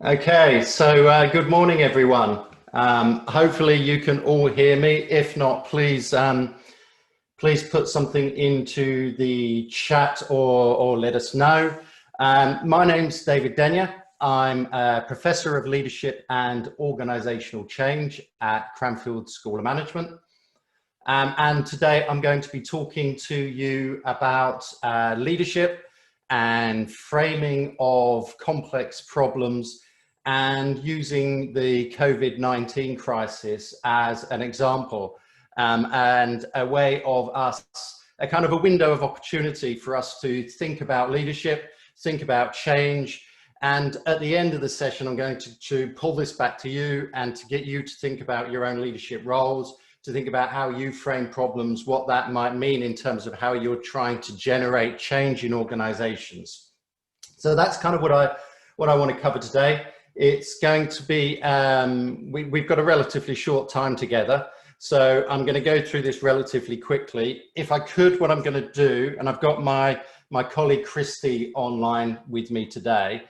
Okay, so good morning, everyone. Hopefully you can all hear me. If not, please put something into the chat or let us know. My name's David Denyer. I'm a Professor of Leadership and Organisational Change at Cranfield School of Management. And today I'm going to be talking to you about leadership and framing of complex problems and using the COVID-19 crisis as an example and a way of us, a kind of a window of opportunity for us to think about leadership, think about change. And at the end of the session, I'm going to pull this back to you and to get you to think about your own leadership roles, to think about how you frame problems, what that might mean in terms of how you're trying to generate change in organizations. So that's kind of what I want to cover today. It's going to be, we've got a relatively short time together, so I'm going to go through this relatively quickly. If I could, what I'm going to do, and I've got my colleague Christy online with me today,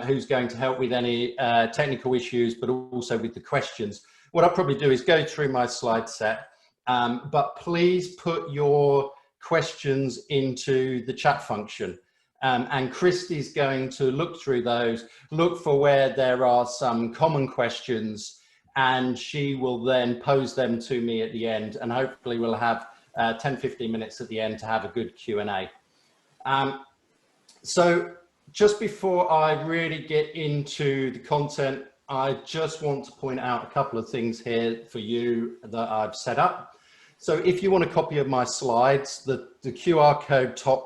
who's going to help with any technical issues, but also with the questions. What I'll probably do is go through my slide set, but please put your questions into the chat function. And Christy's going to look through those, look for where there are some common questions, and she will then pose them to me at the end, and hopefully we'll have 10-15 minutes at the end to have a good Q&A. So just before I really get into the content, I just want to point out a couple of things here for you that I've set up. So if you want a copy of my slides, the QR code top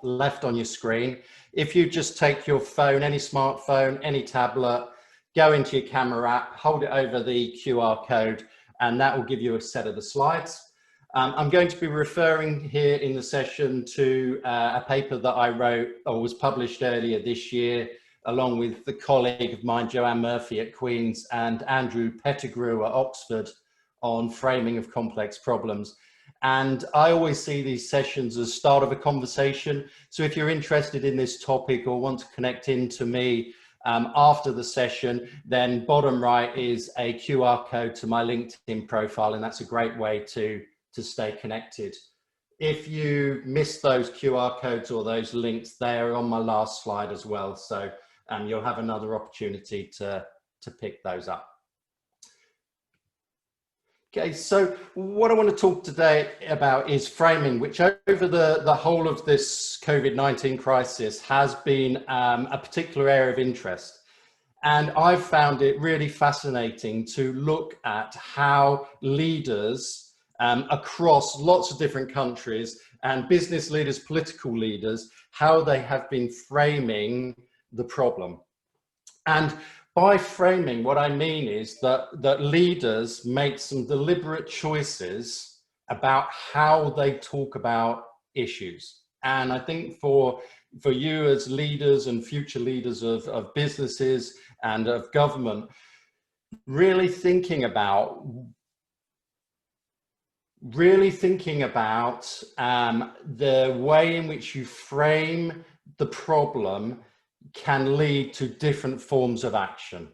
left on your screen, if you just take your phone, any smartphone, any tablet, go into your camera app, hold it over the QR code, and that will give you a set of the slides. I'm going to be referring here in the session to a paper that I wrote or was published earlier this year, along with the colleague of mine, Joanne Murphy at Queen's and Andrew Pettigrew at Oxford, on framing of complex problems. And I always see these sessions as start of a conversation. So if you're interested in this topic or want to connect into me after the session, then bottom right is a QR code to my LinkedIn profile, and that's a great way to stay connected. If you miss those QR codes or those links, they are on my last slide as well. So you'll have another opportunity to pick those up. Okay, so what I want to talk today about is framing, which over the whole of this COVID-19 crisis has been a particular area of interest. And I've found it really fascinating to look at how leaders across lots of different countries and business leaders, political leaders, how they have been framing the problem. And by framing, what I mean is that leaders make some deliberate choices about how they talk about issues. And I think for you as leaders and future leaders of businesses and of government, really thinking about the way in which you frame the problem can lead to different forms of action.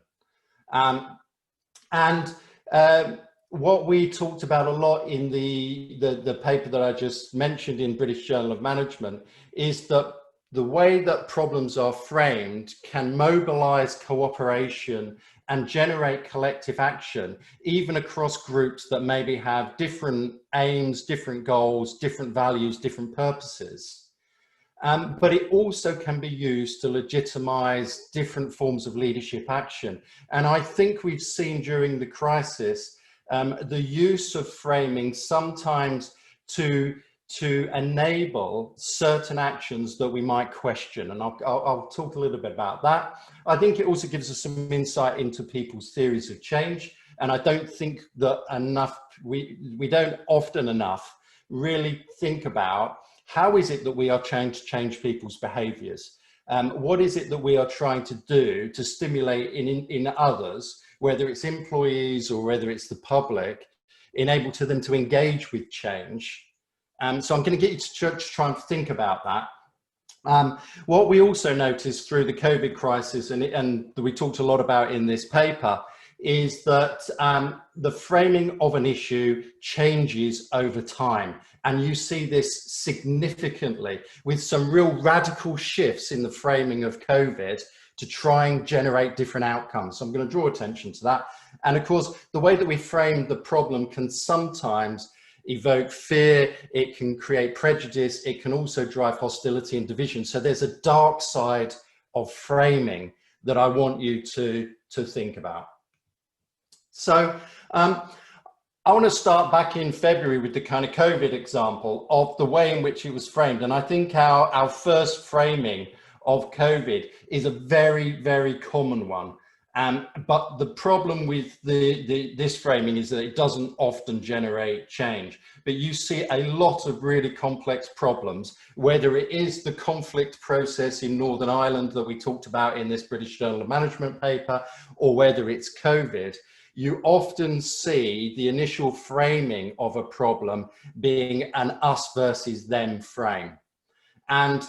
What we talked about a lot in the paper that I just mentioned in British Journal of Management is that the way that problems are framed can mobilize cooperation and generate collective action, even across groups that maybe have different aims, different goals, different values, different purposes. But it also can be used to legitimize different forms of leadership action. And I think we've seen during the crisis, the use of framing sometimes to enable certain actions that we might question. And I'll talk a little bit about that. I think it also gives us some insight into people's theories of change. And I don't think that we don't often enough really think about how is it that we are trying to change people's behaviors? What is it that we are trying to do to stimulate in others, whether it's employees or whether it's the public, enable to them to engage with change? So I'm going to get you to try and think about that. What we also noticed through the COVID crisis, and we talked a lot about in this paper, is that the framing of an issue changes over time. And you see this significantly with some real radical shifts in the framing of COVID to try and generate different outcomes. So I'm going to draw attention to that. And of course, the way that we frame the problem can sometimes evoke fear, it can create prejudice, it can also drive hostility and division. So there's a dark side of framing that I want you to think about. So I want to start back in February with the kind of COVID example of the way in which it was framed. And I think our first framing of COVID is a very, very common one. But the problem with this framing is that it doesn't often generate change. But you see a lot of really complex problems, whether it is the conflict process in Northern Ireland that we talked about in this British Journal of Management paper, or whether it's COVID. You often see the initial framing of a problem being an us versus them frame. And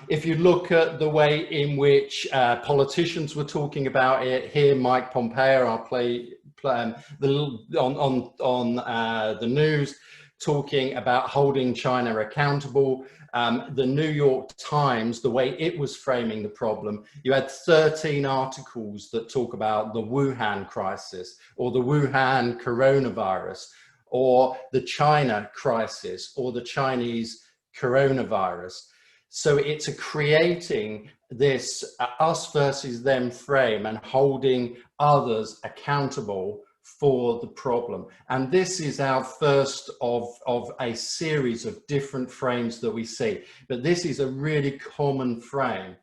if you look at the way in which politicians were talking about it, here Mike Pompeo, I'll play on the news, talking about holding China accountable. The New York Times, the way it was framing the problem, you had 13 articles that talk about the Wuhan crisis or the Wuhan coronavirus or the China crisis or the Chinese coronavirus. So it's creating this us versus them frame and holding others accountable for the problem. And this is our first of a series of different frames that we see. But this is a really common frame.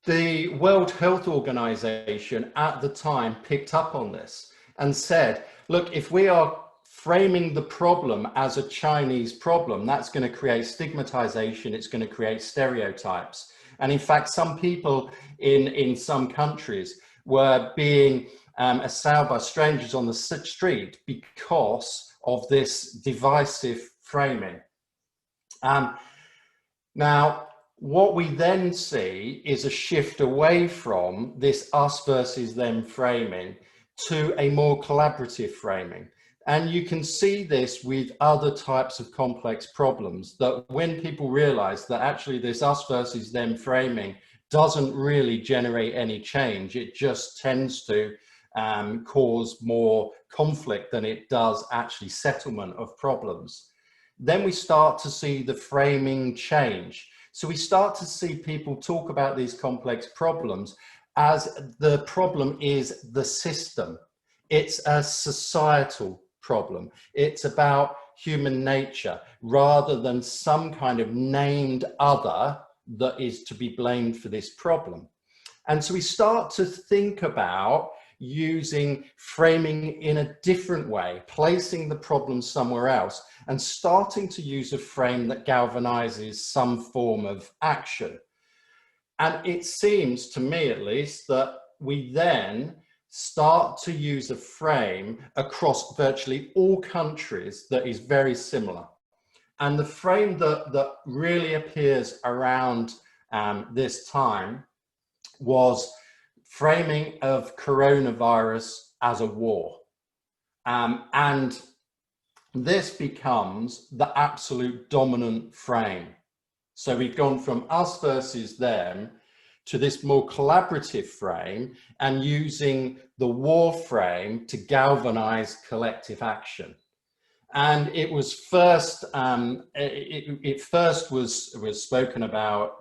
The World Health Organization at the time picked up on this and said, look, if we are framing the problem as a Chinese problem, that's going to create stigmatization, it's going to create stereotypes. And in fact, some people in some countries were being assailed by strangers on the street because of this divisive framing. Now, what we then see is a shift away from this us versus them framing to a more collaborative framing. And you can see this with other types of complex problems, that when people realize that actually this us versus them framing doesn't really generate any change, it just tends to cause more conflict than it does actually settlement of problems. Then we start to see the framing change. So we start to see people talk about these complex problems as the problem is the system. It's a societal problem. It's about human nature rather than some kind of named other that is to be blamed for this problem. And so we start to think about using framing in a different way, placing the problem somewhere else and starting to use a frame that galvanizes some form of action. And it seems to me, at least, that we then start to use a frame across virtually all countries that is very similar. And the frame that really appears around this time was framing of coronavirus as a war. And this becomes the absolute dominant frame. So we've gone from us versus them to this more collaborative frame and using the war frame to galvanize collective action. And it was first, it first was spoken about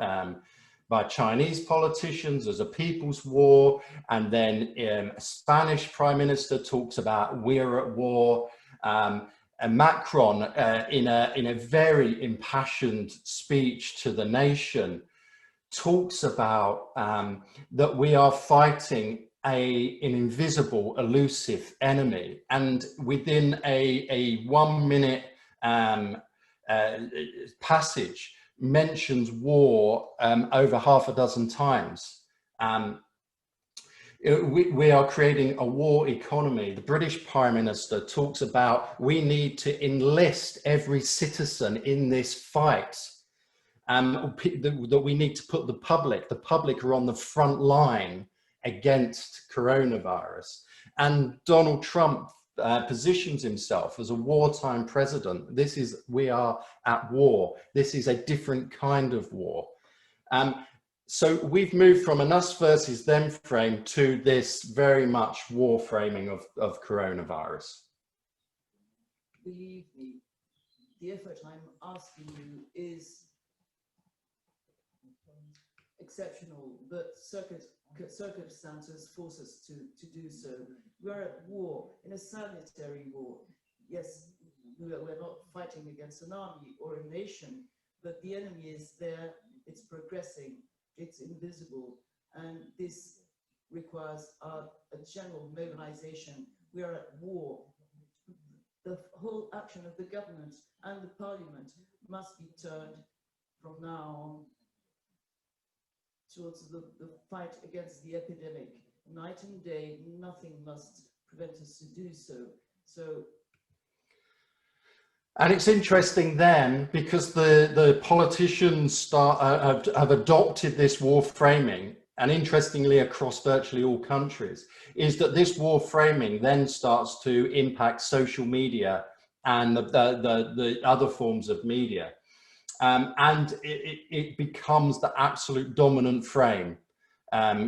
by Chinese politicians as a people's war. And then a Spanish prime minister talks about we're at war. And Macron, in a very impassioned speech to the nation, talks about that we are fighting an invisible, elusive enemy. And within a 1 minute passage, mentions war over half a dozen times. We are creating a war economy. The British Prime Minister talks about we need to enlist every citizen in this fight. That we need to put the public are on the front line against coronavirus. And Donald Trump positions himself as a wartime president. We are at war. This is a different kind of war. So we've moved from an us versus them frame to this very much war framing of coronavirus. Believe me, the effort I'm asking you is exceptional, but circumstances force us to do so. We are at war, in a sanitary war. Yes, we're not fighting against an army or a nation, but the enemy is there, it's progressing, it's invisible, and this requires a general mobilization. We are at war. The whole action of the government and the parliament must be turned from now on towards the fight against the epidemic. Night and day, nothing must prevent us to do so. And it's interesting then, because the politicians have adopted this war framing, and interestingly across virtually all countries, is that this war framing then starts to impact social media and the other forms of media. And it becomes the absolute dominant frame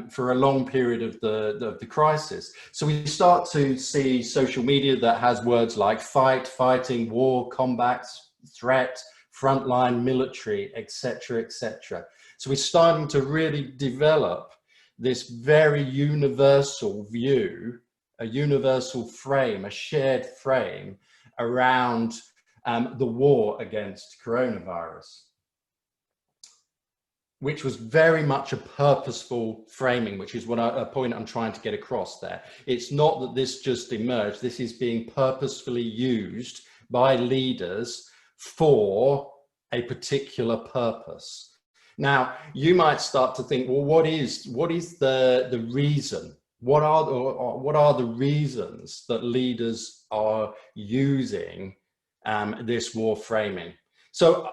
for a long period of the crisis. So we start to see social media that has words like fight, fighting, war, combat, threat, frontline, military, etc., etc. So we're starting to really develop this very universal view, a universal frame, a shared frame around the war against coronavirus, which was very much a purposeful framing, which is a point I'm trying to get across there. It's not that this just emerged. This is being purposefully used by leaders for a particular purpose. Now, you might start to think, well, what is the reason? What are the reasons that leaders are using this war framing? So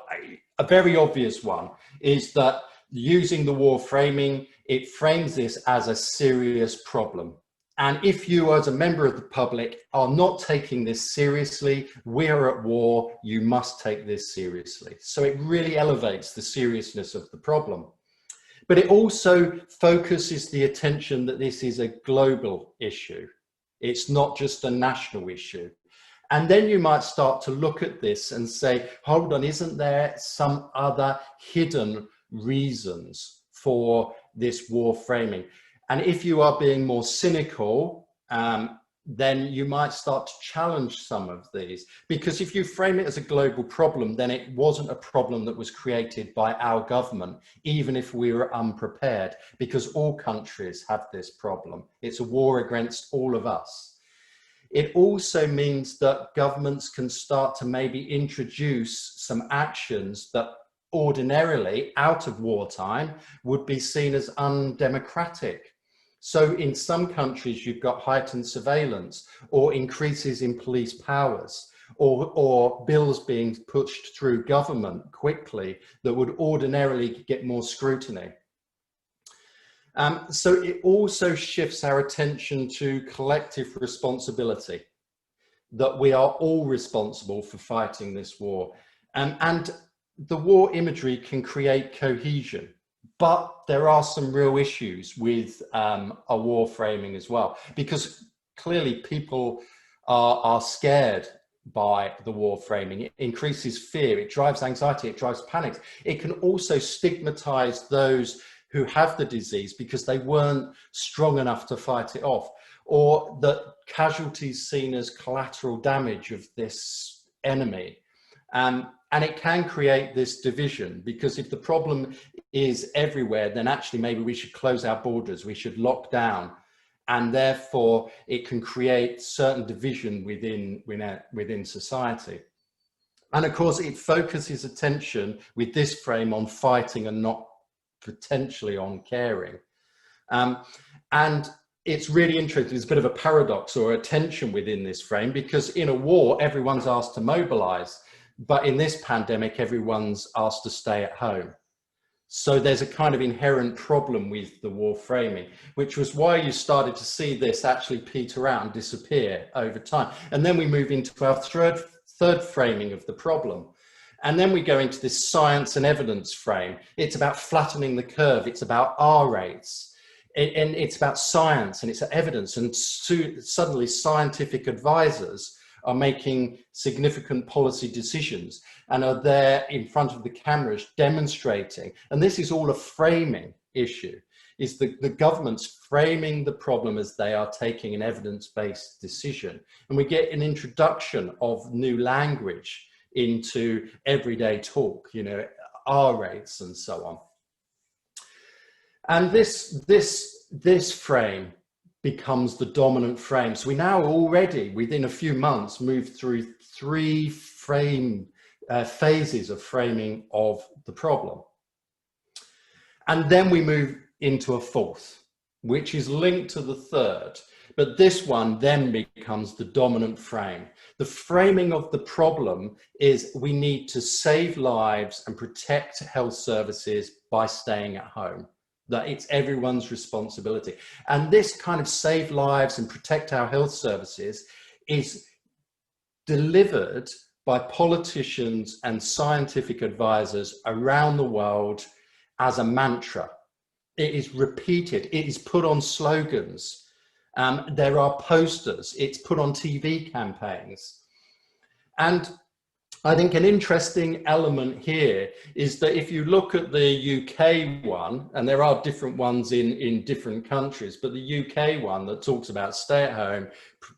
a very obvious one is that using the war framing, it frames this as a serious problem. And if you as a member of the public are not taking this seriously, we're at war, you must take this seriously. So it really elevates the seriousness of the problem. But it also focuses the attention that this is a global issue. It's not just a national issue. And then you might start to look at this and say, hold on, isn't there some other hidden reasons for this war framing? And if you are being more cynical, then you might start to challenge some of these. Because if you frame it as a global problem, then it wasn't a problem that was created by our government, even if we were unprepared, because all countries have this problem. It's a war against all of us. It also means that governments can start to maybe introduce some actions that ordinarily, out of wartime, would be seen as undemocratic. So in some countries, you've got heightened surveillance or increases in police powers or bills being pushed through government quickly that would ordinarily get more scrutiny. So it also shifts our attention to collective responsibility, that we are all responsible for fighting this war. And the war imagery can create cohesion, but there are some real issues with a war framing as well, because clearly people are scared by the war framing. It increases fear, it drives anxiety, it drives panic. It can also stigmatize those who have the disease because they weren't strong enough to fight it off, or that casualties seen as collateral damage of this enemy. And it can create this division, because if the problem is everywhere, then actually maybe we should close our borders, we should lock down, and therefore it can create certain division within society. And of course, it focuses attention with this frame on fighting and not potentially on caring. And it's really interesting. There's a bit of a paradox or a tension within this frame, because in a war, everyone's asked to mobilize, but in this pandemic, everyone's asked to stay at home. So there's a kind of inherent problem with the war framing, which was why you started to see this actually peter out and disappear over time. And then we move into our third framing of the problem. And then we go into this science and evidence frame. It's about flattening the curve. It's about R rates. And it's about science and it's evidence. And suddenly scientific advisors are making significant policy decisions and are there in front of the cameras demonstrating. And this is all a framing issue, is the government's framing the problem as they are taking an evidence-based decision. And we get an introduction of new language into everyday talk, you know, R rates and so on. And this frame becomes the dominant frame. So we now already, within a few months, move through three phases of framing of the problem. And then we move into a fourth, which is linked to the third. But this one then becomes the dominant frame. The framing of the problem is we need to save lives and protect health services by staying at home, that it's everyone's responsibility. And this kind of save lives and protect our health services is delivered by politicians and scientific advisors around the world as a mantra. It is repeated, it is put on slogans. There are posters, it's put on TV campaigns. And I think an interesting element here is that if you look at the UK one, and there are different ones in different countries, but the UK one that talks about stay at home,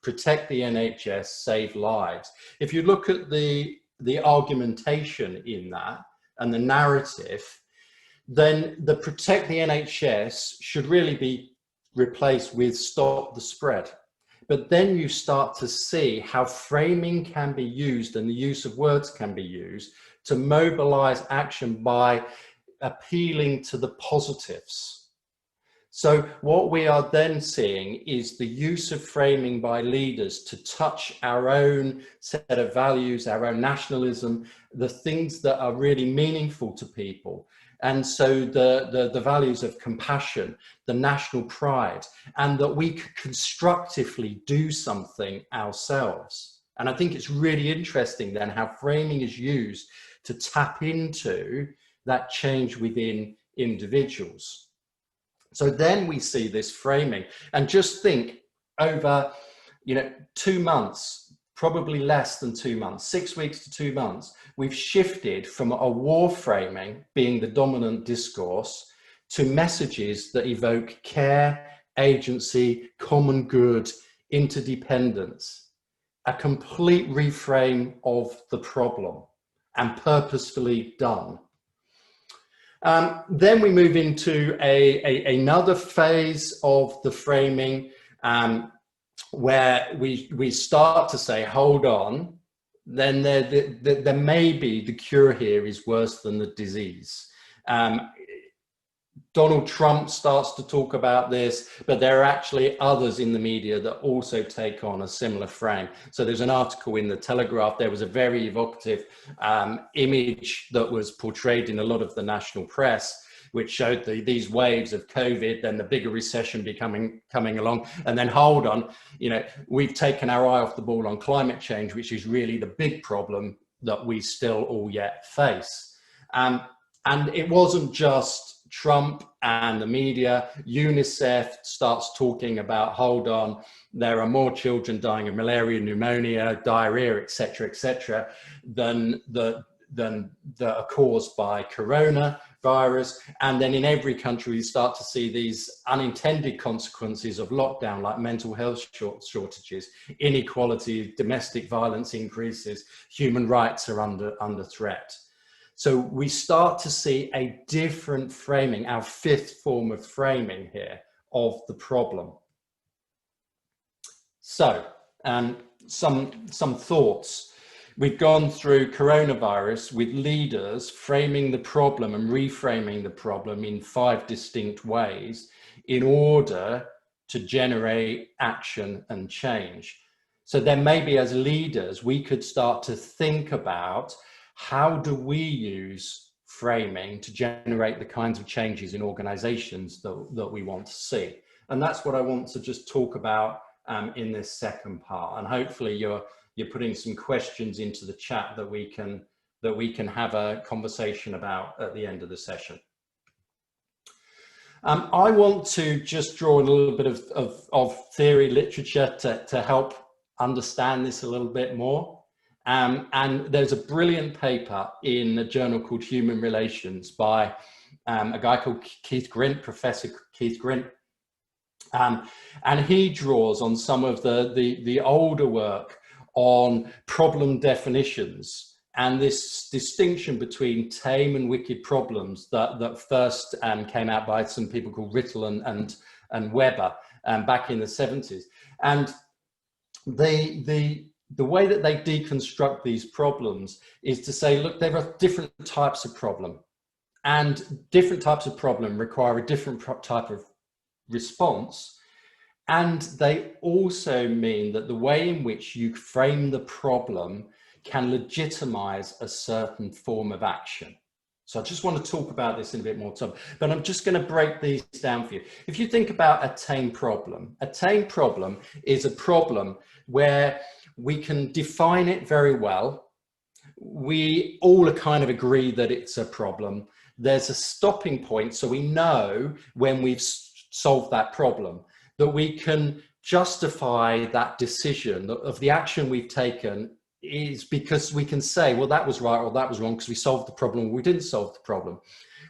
protect the NHS, save lives. If you look at the argumentation in that and the narrative, then the protect the NHS should really be replaced with stop the spread. But then you start to see how framing can be used and the use of words can be used to mobilize action by appealing to the positives. So what we are then seeing is the use of framing by leaders to touch our own set of values, our own nationalism, the things that are really meaningful to people. And so the values of compassion, the national pride, and that we could constructively do something ourselves. And I think it's really interesting then how framing is used to tap into that change within individuals. So then we see this framing, and just think over, 2 months, probably less than 2 months, 6 weeks to 2 months, we've shifted from a war framing being the dominant discourse to messages that evoke care, agency, common good, interdependence, a complete reframe of the problem, and purposefully done. Then we move into another phase of the framing where we start to say, hold on, then there may be the cure here is worse than the disease. Donald Trump starts to talk about this, but there are actually others in the media that also take on a similar frame. So there's an article in the Telegraph, there was a very evocative image that was portrayed in a lot of the national press, which showed these waves of COVID, then the bigger recession coming along, and then hold on, we've taken our eye off the ball on climate change, which is really the big problem that we still all yet face. And it wasn't just Trump and the media. UNICEF starts talking about, hold on, there are more children dying of malaria, pneumonia, diarrhea, etc., that are caused by coronavirus. And then in every country, you start to see these unintended consequences of lockdown, like mental health shortages, inequality, domestic violence increases, human rights are under threat. So we start to see a different framing, our fifth form of framing here of the problem. So some thoughts. We've gone through coronavirus with leaders framing the problem and reframing the problem in 5 distinct ways in order to generate action and change. So then maybe as leaders, we could start to think about how do we use framing to generate the kinds of changes in organizations that we want to see. And that's what I want to just talk about in this second part. And hopefully you're putting some questions into the chat that we can have a conversation about at the end of the session. I want to just draw a little bit of theory literature to help understand this a little bit more. And there's a brilliant paper in a journal called Human Relations by a guy called Keith Grint, Professor Keith Grint. And he draws on some of the older work on problem definitions and this distinction between tame and wicked problems that first came out by some people called Rittel and Weber back in the 70s. And the way that they deconstruct these problems is to say, look, there are different types of problem, and different types of problem require a different type of response. And they also mean that the way in which you frame the problem can legitimize a certain form of action. So I just want to talk about this in a bit more time, but I'm just going to break these down for you. If you think about a tame problem is a problem where we can define it very well. We all kind of agree that it's a problem. There's a stopping point, so we know when we've solved that problem, that we can justify that decision of the action we've taken is because we can say, well, that was right or that was wrong because we solved the problem or we didn't solve the problem.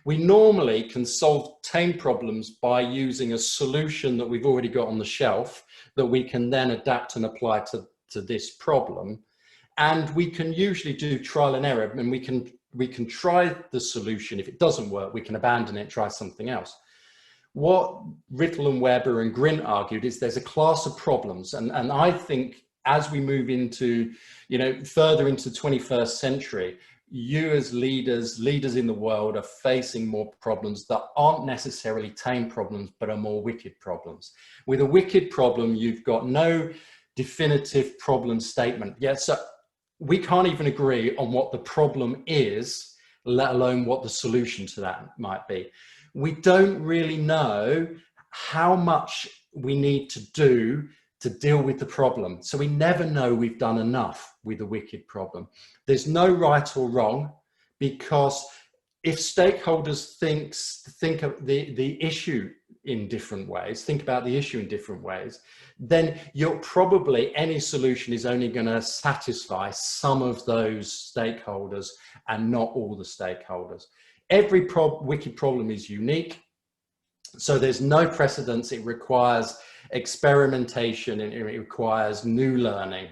We normally can solve tame problems by using a solution that we've already got on the shelf that we can then adapt and apply to this problem. And we can usually do trial and error, and we can try the solution. If it doesn't work, we can abandon it, try something else. What Rittel and Weber and Grint argued is there's a class of problems, and I think as we move into, further into the 21st century, you as leaders in the world are facing more problems that aren't necessarily tame problems, but are more wicked problems. With a wicked problem, you've got no definitive problem statement. Yeah, so we can't even agree on what the problem is, let alone what the solution to that might be. We don't really know how much we need to do to deal with the problem. So we never know we've done enough with a wicked problem. There's no right or wrong, because if stakeholders think of the issue in different ways, think about the issue in different ways, then any solution is only going to satisfy some of those stakeholders and not all the stakeholders. Every wicked problem is unique. So there's no precedence. It requires experimentation and it requires new learning.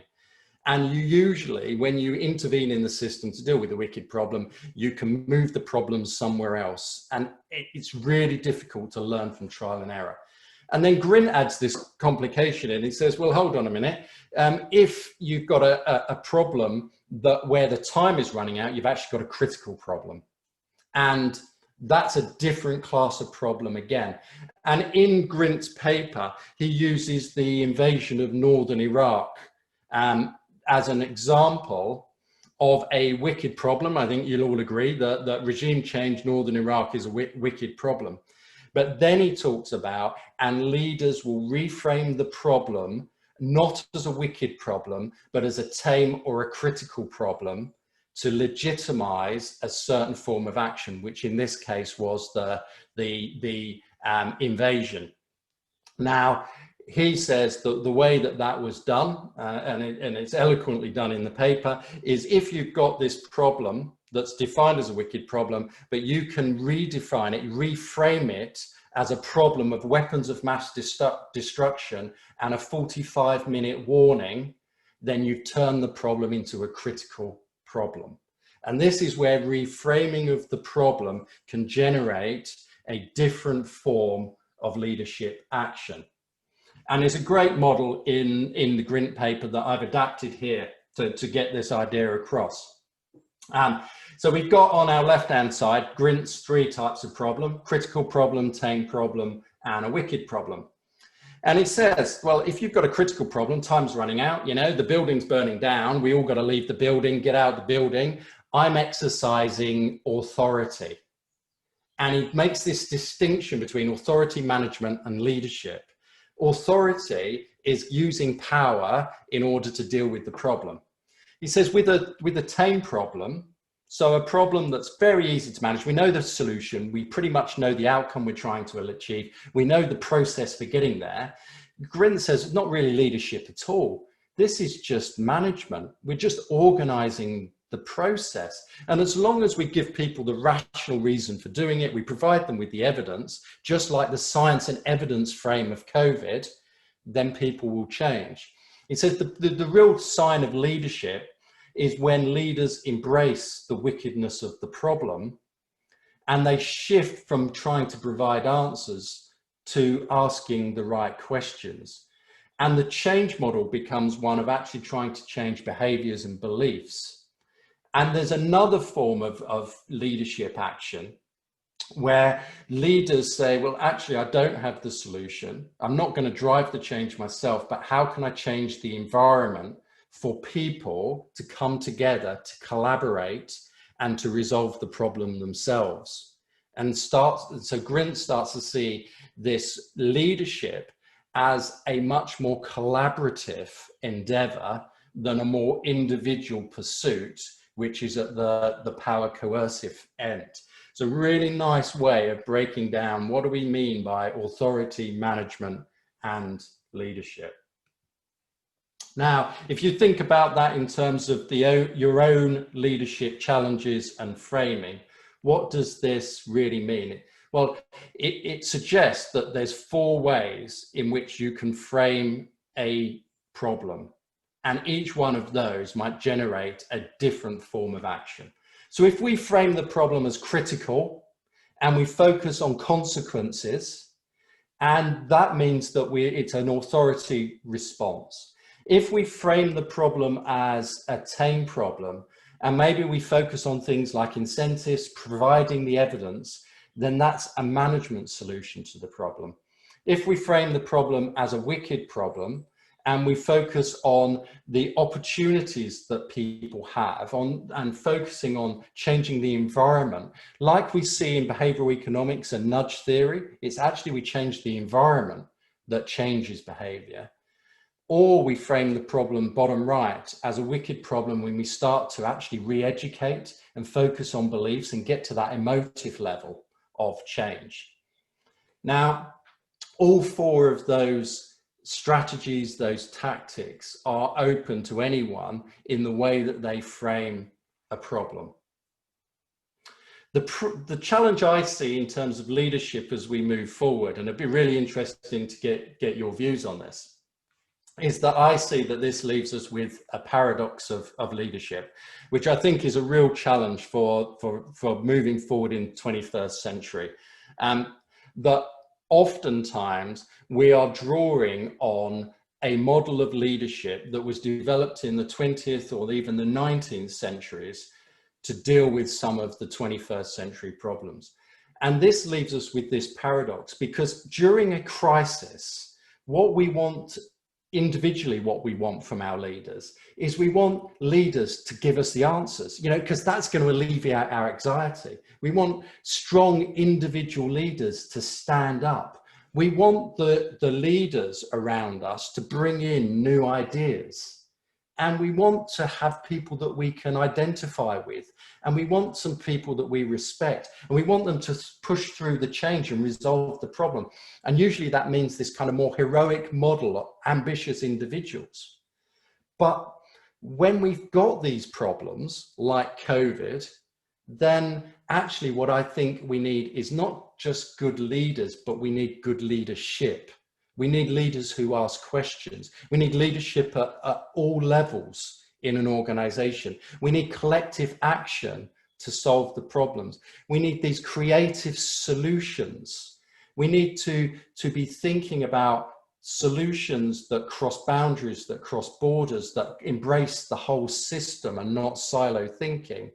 And you usually, when you intervene in the system to deal with a wicked problem, you can move the problem somewhere else. And it's really difficult to learn from trial and error. And then Grint adds this complication in. He says, well, hold on a minute. If you've got a problem where the time is running out, you've actually got a critical problem. And that's a different class of problem again. And in Grint's paper, he uses the invasion of northern Iraq as an example of a wicked problem. I think you'll all agree that regime change northern Iraq is a wicked problem. But then he talks about, and leaders will reframe the problem not as a wicked problem, but as a tame or a critical problem, to legitimize a certain form of action, which in this case was the invasion. Now, he says that the way that was done, and it's eloquently done in the paper, is if you've got this problem that's defined as a wicked problem, but you can redefine it, reframe it as a problem of weapons of mass destruction and a 45-minute warning, then you turn the problem into a critical problem. And this is where reframing of the problem can generate a different form of leadership action. And there's a great model in the Grint paper that I've adapted here to get this idea across. So we've got on our left-hand side, Grint's 3 types of problem: critical problem, tame problem, and a wicked problem. And it says, well, if you've got a critical problem, time's running out, you know, the building's burning down, we all got to leave the building, get out of the building. I'm exercising authority. And he makes this distinction between authority management and leadership. Authority is using power in order to deal with the problem. He says with a tame problem, so a problem that's very easy to manage, we know the solution, we pretty much know the outcome we're trying to achieve, we know the process for getting there. Grint says not really leadership at all. This is just management. We're just organizing the process. And as long as we give people the rational reason for doing it, we provide them with the evidence, just like the science and evidence frame of COVID, then people will change. He says the real sign of leadership is when leaders embrace the wickedness of the problem and they shift from trying to provide answers to asking the right questions. And the change model becomes one of actually trying to change behaviors and beliefs. And there's another form of leadership action where leaders say, well, actually, I don't have the solution. I'm not going to drive the change myself, but how can I change the environment for people to come together, to collaborate and to resolve the problem themselves? And so Grint starts to see this leadership as a much more collaborative endeavor than a more individual pursuit, which is at the power coercive end. It's a really nice way of breaking down what do we mean by authority, management, and leadership. Now, if you think about that in terms of your own leadership challenges and framing, what does this really mean? Well, it suggests that there's 4 ways in which you can frame a problem. And each one of those might generate a different form of action. So if we frame the problem as critical and we focus on consequences, and that means that it's an authority response. If we frame the problem as a tame problem, and maybe we focus on things like incentives, providing the evidence, then that's a management solution to the problem. If we frame the problem as a wicked problem, and we focus on the opportunities that people have and focusing on changing the environment, like we see in behavioral economics and nudge theory, it's actually we change the environment that changes behavior. Or we frame the problem bottom right as a wicked problem when we start to actually re-educate and focus on beliefs and get to that emotive level of change. Now, all 4 of those strategies, those tactics are open to anyone in the way that they frame a problem. The challenge I see in terms of leadership as we move forward, and it'd be really interesting to get your views on this, is that I see that this leaves us with a paradox of leadership, which I think is a real challenge for moving forward in the 21st century. That oftentimes we are drawing on a model of leadership that was developed in the 20th or even the 19th centuries to deal with some of the 21st century problems. And this leaves us with this paradox, because during a crisis, what we want individually, what we want from our leaders is we want leaders to give us the answers, you know, because that's going to alleviate our anxiety. We want strong individual leaders to stand up. We want the leaders around us to bring in new ideas. And we want to have people that we can identify with. And we want some people that we respect. And we want them to push through the change and resolve the problem. And usually that means this kind of more heroic model of ambitious individuals. But when we've got these problems like COVID, then actually what I think we need is not just good leaders, but we need good leadership. We need leaders who ask questions. We need leadership at all levels in an organization. We need collective action to solve the problems. We need these creative solutions. We need to be thinking about solutions that cross boundaries, that cross borders, that embrace the whole system and not silo thinking.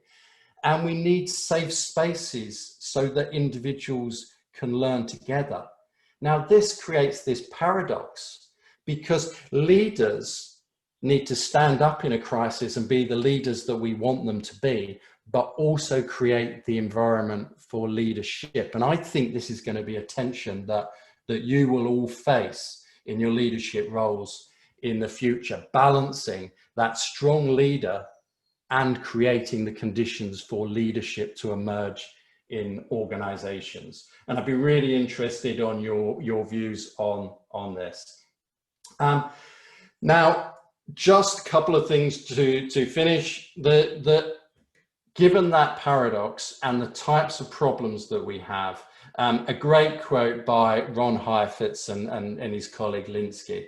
And we need safe spaces so that individuals can learn together. Now, this creates this paradox because leaders need to stand up in a crisis and be the leaders that we want them to be, but also create the environment for leadership. And I think this is going to be a tension that you will all face in your leadership roles in the future, balancing that strong leader and creating the conditions for leadership to emerge in organizations. And I'd be really interested on your views on this. Now, just a couple of things to finish. Given that paradox and the types of problems that we have, a great quote by Ron Heifetz and his colleague Linsky,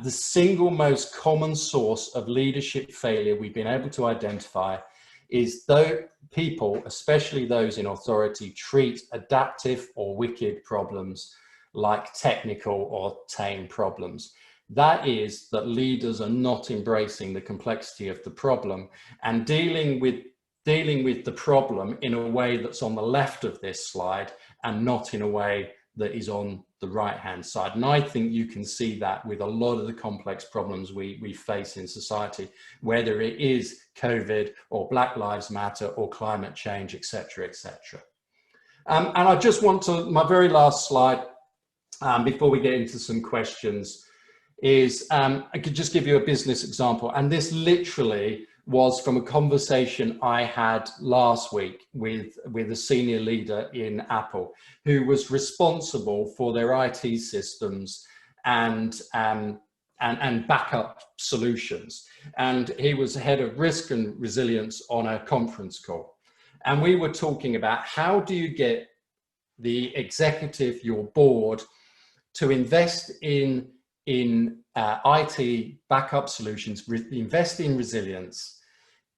the single most common source of leadership failure we've been able to identify is though people, especially those in authority, treat adaptive or wicked problems like technical or tame problems. That is, that leaders are not embracing the complexity of the problem and dealing with the problem in a way that's on the left of this slide and not in a way that is on the right-hand side. And I think you can see that with a lot of the complex problems we face in society, whether it is COVID or Black Lives Matter or climate change, etc., etc. And I just want to, my very last slide, before we get into some questions, is I could just give you a business example. And this literally was from a conversation I had last week with a senior leader in Apple who was responsible for their IT systems and backup solutions. And he was head of risk and resilience on a conference call. And we were talking about how do you get the executive, your board, to invest in IT backup solutions, invest in resilience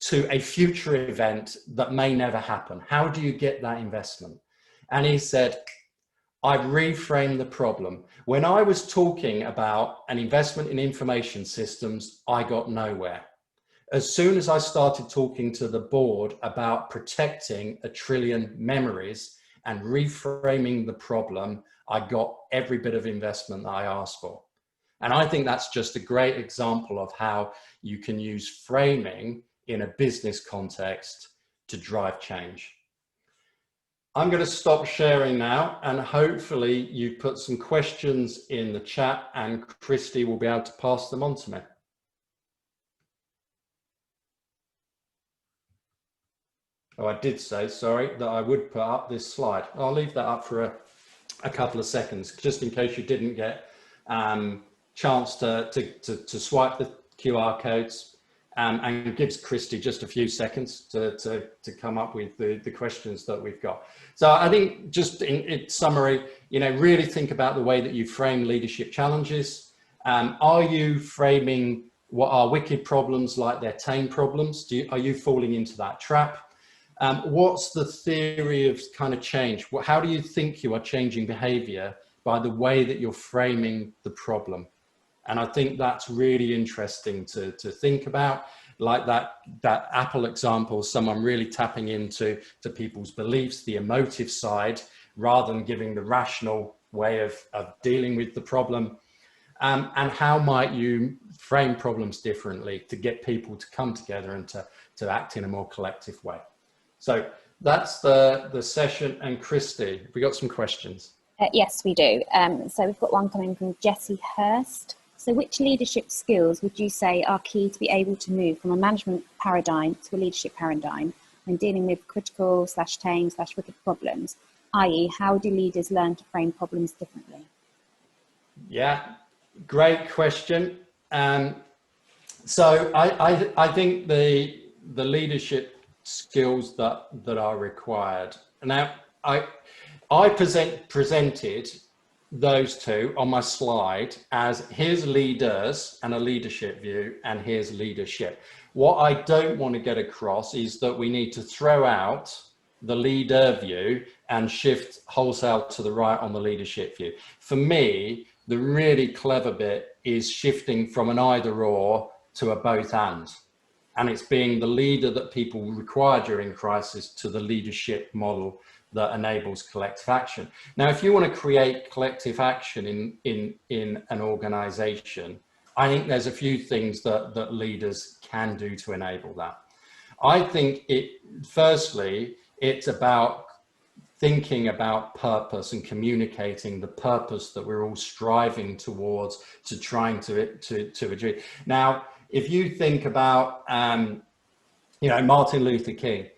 to a future event that may never happen. How do you get that investment? And he said, I reframed the problem. When I was talking about an investment in information systems, I got nowhere. As soon as I started talking to the board about protecting 1 trillion memories and reframing the problem, I got every bit of investment that I asked for. And I think that's just a great example of how you can use framing in a business context to drive change. I'm going to stop sharing now, and hopefully you've put some questions in the chat and Christy will be able to pass them on to me. Oh, I did say, sorry, that I would put up this slide. I'll leave that up for a couple of seconds, just in case you didn't get chance to swipe the QR codes, and gives Christy just a few seconds to come up with the questions that we've got. So I think just in summary, you know, really think about the way that you frame leadership challenges. Are you framing what are wicked problems like they're tame problems? Are you falling into that trap? What's the theory of kind of change? How do you think you are changing behavior by the way that you're framing the problem? And I think that's really interesting to think about, like that Apple example, someone really tapping into people's beliefs, the emotive side, rather than giving the rational way of dealing with the problem. And how might you frame problems differently to get people to come together and to act in a more collective way? So that's the session. And Christy, have we got some questions? Yes, we do. So we've got one coming from Jessie Hurst. So which leadership skills would you say are key to be able to move from a management paradigm to a leadership paradigm when dealing with critical / tame / wicked problems, i.e. how do leaders learn to frame problems differently? Yeah, great question. So I think the leadership skills that are required. Now, I presented those two on my slide as here's leaders and a leadership view, and here's leadership. What I don't want to get across is that we need to throw out the leader view and shift wholesale to the right on the leadership view. For me, the really clever bit is shifting from an either or to a both and it's being the leader that people require during crisis to the leadership model that enables collective action. Now, if you want to create collective action in an organization, I think there's a few things that leaders can do to enable that. I think firstly, it's about thinking about purpose and communicating the purpose that we're all striving towards, to trying to achieve. Now, if you think about, Martin Luther King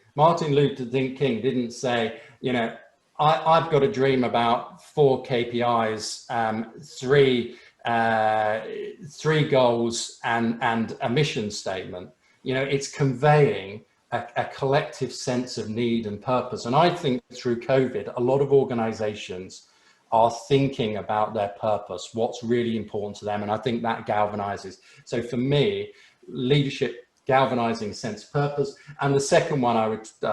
didn't say, I've got a dream about 4 KPIs, 3 goals and a mission statement. It's conveying a collective sense of need and purpose. And I think through COVID, a lot of organizations are thinking about their purpose, what's really important to them. And I think that galvanizes. So for me, leadership, galvanizing sense of purpose. And the second one I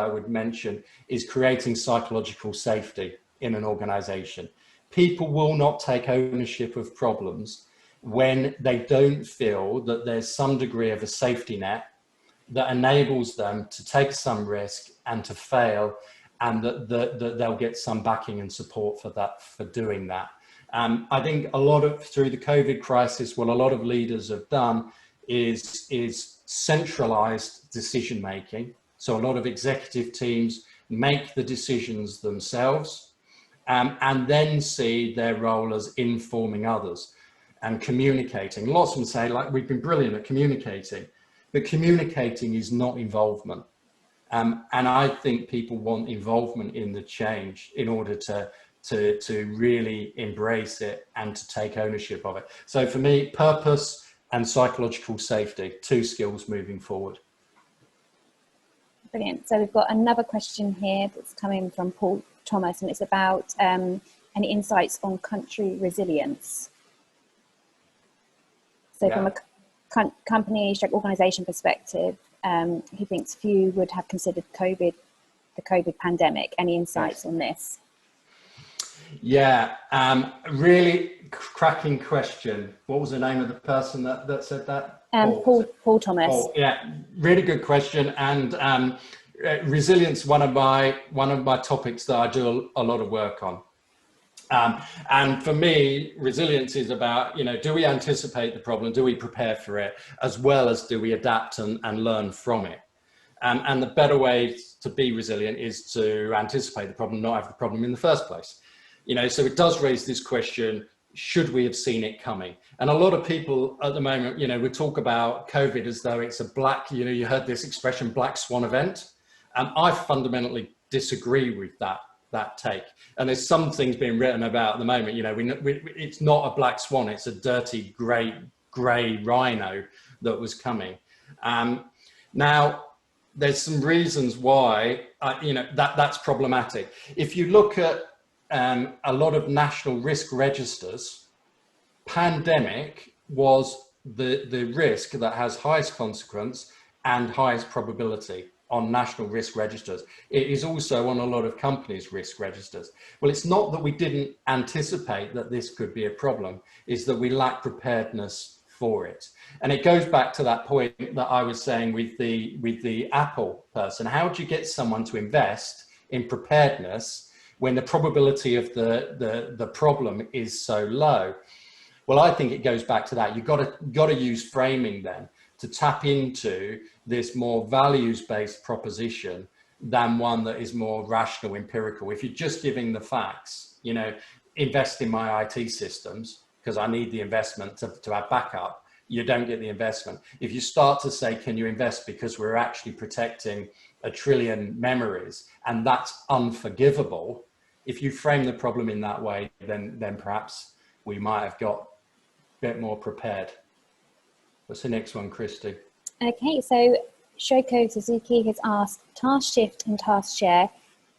would mention is creating psychological safety in an organization. People will not take ownership of problems when they don't feel that there's some degree of a safety net that enables them to take some risk and to fail, and that they'll get some backing and support for doing that. I think through the COVID crisis, what a lot of leaders have done is centralized decision making. So a lot of executive teams make the decisions themselves, and then see their role as informing others and communicating. Lots of them say, like, we've been brilliant at communicating, but communicating is not involvement. And I think people want involvement in the change in order to really embrace it and to take ownership of it. So for me, purpose and psychological safety, 2 skills moving forward. Brilliant. So we've got another question here that's coming from Paul Thomas, and it's about any insights on country resilience. So from a company organisation perspective, he thinks few would have considered the COVID pandemic. Any insights on this? Yeah, really cracking question. What was the name of the person that said that? Paul Thomas. Paul, yeah, really good question. And resilience, one of my topics that I do a lot of work on. And for me, resilience is about, do we anticipate the problem? Do we prepare for it? As well as do we adapt and learn from it? And the better way to be resilient is to anticipate the problem, not have the problem in the first place. So it does raise this question, should we have seen it coming? And a lot of people at the moment, we talk about COVID as though it's a you heard this expression, black swan event. I fundamentally disagree with that take. And there's some things being written about at the moment, it's not a black swan, it's a dirty grey rhino that was coming. Now, there's some reasons why, that's problematic. If you look at a lot of national risk registers, pandemic was the risk that has highest consequence and highest probability on national risk registers. It is also on a lot of companies' risk registers. Well, it's not that we didn't anticipate that this could be a problem, it's that we lack preparedness for it. And it goes back to that point that I was saying with the Apple person. How do you get someone to invest in preparedness when the probability of the problem is so low? Well, I think it goes back to that. You've got to use framing then to tap into this more values-based proposition than one that is more rational, empirical. If you're just giving the facts, invest in my IT systems because I need the investment to have backup, you don't get the investment. If you start to say, can you invest because we're actually protecting 1 trillion memories, and that's unforgivable, if you frame the problem in that way, then perhaps we might have got a bit more prepared. What's the next one, Christy? Okay, so Shoko Suzuki has asked, task shift and task share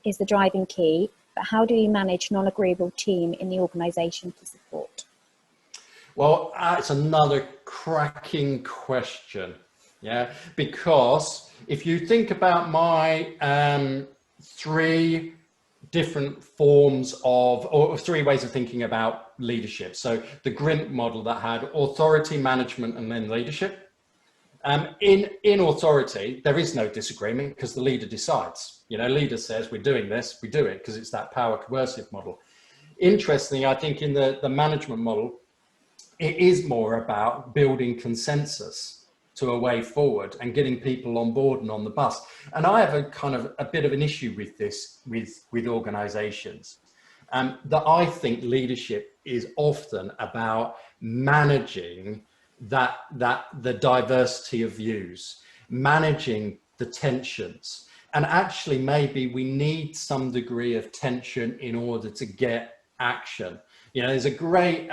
is the driving key, but how do you manage non-agreeable team in the organisation to support? Well, it's another cracking question, yeah, because if you think about my 3 different forms or 3 ways of thinking about leadership. So the GRIMP model that had authority, management, and then leadership. In authority, there is no disagreement because the leader decides. You know, leader says we're doing this, we do it because it's that power coercive model. Interestingly, I think in the management model, it is more about building consensus to a way forward and getting people on board and on the bus. And I have a kind of a bit of an issue with this, with organizations, that I think leadership is often about managing the diversity of views, managing the tensions. And actually, maybe we need some degree of tension in order to get action. You know, there's a great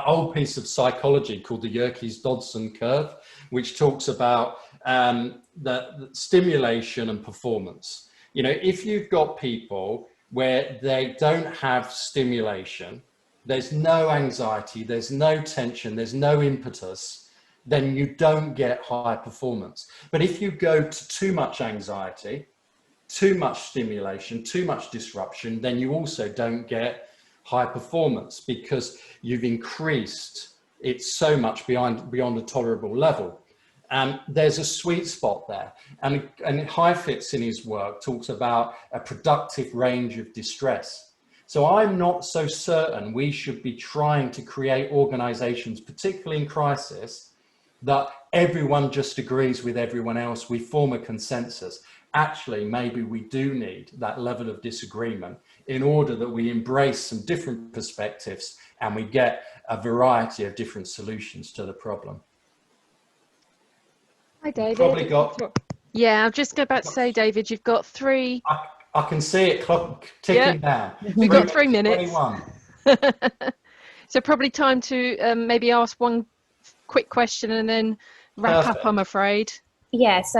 old piece of psychology called the Yerkes-Dodson curve, which talks about the stimulation and performance. You know, if you've got people where they don't have stimulation, there's no anxiety, there's no tension, there's no impetus, then you don't get high performance. But if you go to too much anxiety, too much stimulation, too much disruption, then you also don't get high performance because you've increased it so much beyond a tolerable level. There's a sweet spot there. And Heifetz in his work talks about a productive range of distress. So I'm not so certain we should be trying to create organizations, particularly in crisis, that everyone just agrees with everyone else. We form a consensus. Actually, maybe we do need that level of disagreement in order that we embrace some different perspectives and we get a variety of different solutions to the problem. Hi, David. Probably got. Yeah, I'm just about to say, David, you've got three. I can see it clock ticking down. We've got 3 minutes. 21. So probably time to maybe ask one quick question and then wrap Perfect. up, I'm afraid. Yeah, so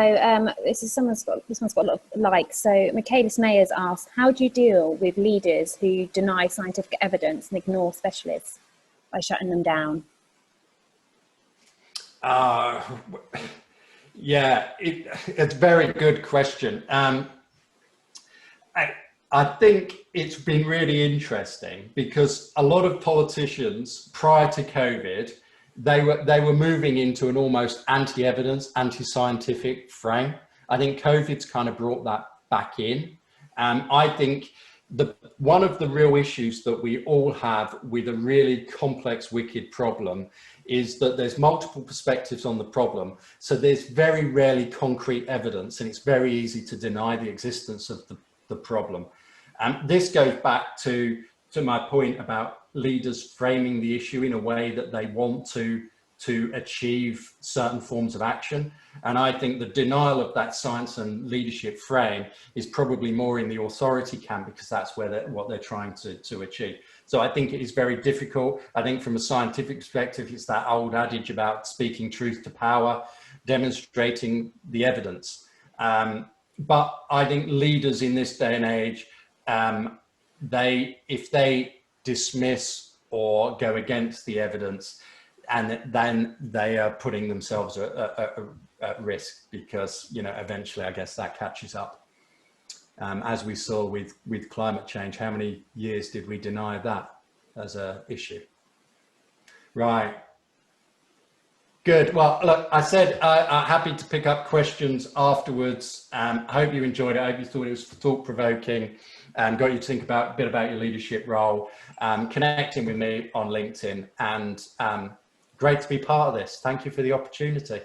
this one's got a lot of likes. So Michaelis Mayers asked, how do you deal with leaders who deny scientific evidence and ignore specialists by shutting them down? Yeah, it's a very good question. I think it's been really interesting because a lot of politicians prior to COVID, they were moving into an almost anti-evidence, anti-scientific frame. I think COVID's kind of brought that back in. I think one of the real issues that we all have with a really complex, wicked problem is that there's multiple perspectives on the problem. So there's very rarely concrete evidence and it's very easy to deny the existence of the problem. This goes back to my point about leaders framing the issue in a way that they want to achieve certain forms of action. And I think the denial of that science and leadership frame is probably more in the authority camp because that's what they're trying to achieve. So I think it is very difficult. I think from a scientific perspective, it's that old adage about speaking truth to power, demonstrating the evidence. But I think leaders in this day and age, if they dismiss or go against the evidence, and then they are putting themselves at risk because, you know, eventually I guess that catches up. As we saw with climate change, how many years did we deny that as an issue? Right. Good. Well, look, I said I'm happy to pick up questions afterwards. I hope you enjoyed it. I hope you thought it was thought-provoking and got you to think a bit about your leadership role, connecting with me on LinkedIn, and great to be part of this. Thank you for the opportunity.